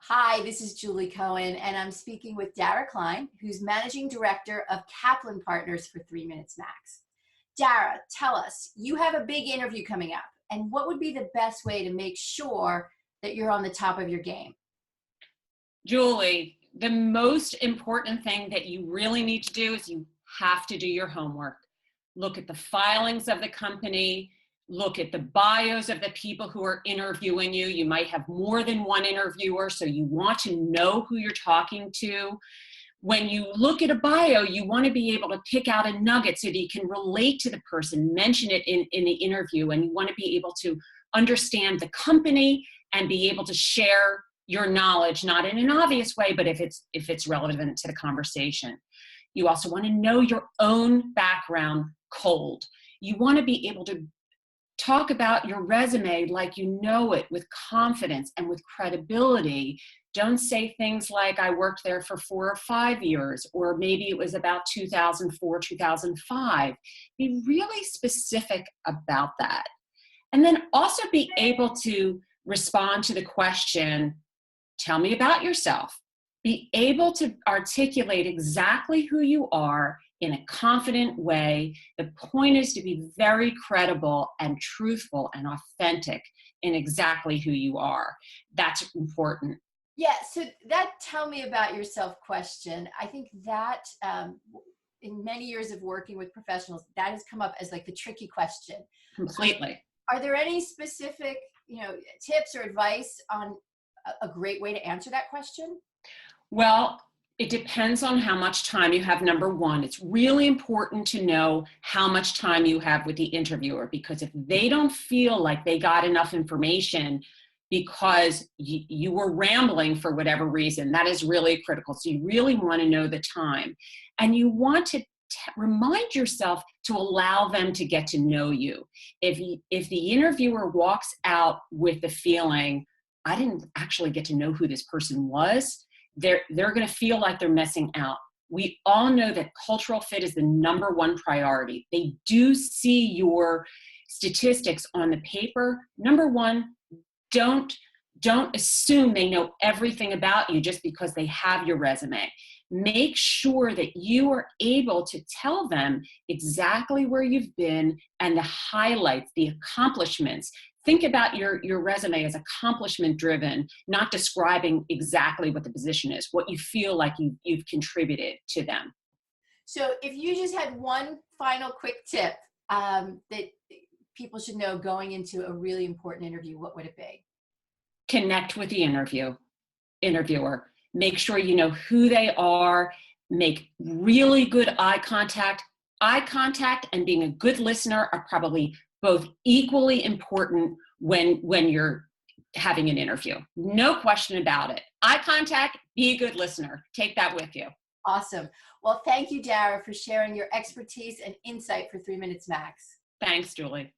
Hi, this is Julie Cohen, and I'm speaking with Dara Klein, who's Managing Director of Kaplan Partners for 3 Minutes Max. Dara, tell us, you have a big interview coming up, and what would be the best way to make sure that you're on the top of your game? Julie, the most important thing that you really need to do is you have to do your homework. Look at the filings of the company, look at the bios of the people who are interviewing you. You might have more than one interviewer, so you want to know who you're talking to. When you look at a bio, you want to be able to pick out a nugget so that you can relate to the person, mention it in the interview, and you want to be able to understand the company and be able to share your knowledge, not in an obvious way, but if it's relevant to the conversation. You also want to know your own background cold. You want to be able to talk about your resume like you know it, with confidence and with credibility. Don't say things like, I worked there for 4 or 5 years, or maybe it was about 2004, 2005. Be really specific about that. And then also be able to respond to the question, tell me about yourself. Be able to articulate exactly who you are in a confident way. The point is to be very credible and truthful and authentic in exactly who you are. That's important. Yeah, so that tell me about yourself question, I think that in many years of working with professionals, that has come up as like the tricky question. Completely. Are there any specific, tips or advice on a great way to answer that question? Well, it depends on how much time you have. Number one, it's really important to know how much time you have with the interviewer, because if they don't feel like they got enough information because you were rambling for whatever reason, that is really critical. So you really want to know the time. And you want to remind yourself to allow them to get to know you. If the interviewer walks out with the feeling, I didn't actually get to know who this person was, they're going to feel like they're missing out. We all know that cultural fit is the number one priority. They do see your statistics on the paper. Number one, don't assume they know everything about you just because they have your resume. Make sure that you are able to tell them exactly where you've been and the highlights, the accomplishments. Think about your resume as accomplishment driven, not describing exactly what the position is, what you feel like you've contributed to them. So if you just had one final quick tip that people should know going into a really important interview, what would it be? Connect with the interviewer. Make sure you know who they are. Make really good eye contact. Eye contact and being a good listener are probably both equally important when you're having an interview. No question about it. Eye contact, be a good listener. Take that with you. Awesome. Well, thank you, Dara, for sharing your expertise and insight for 3 Minutes Max. Thanks, Julie.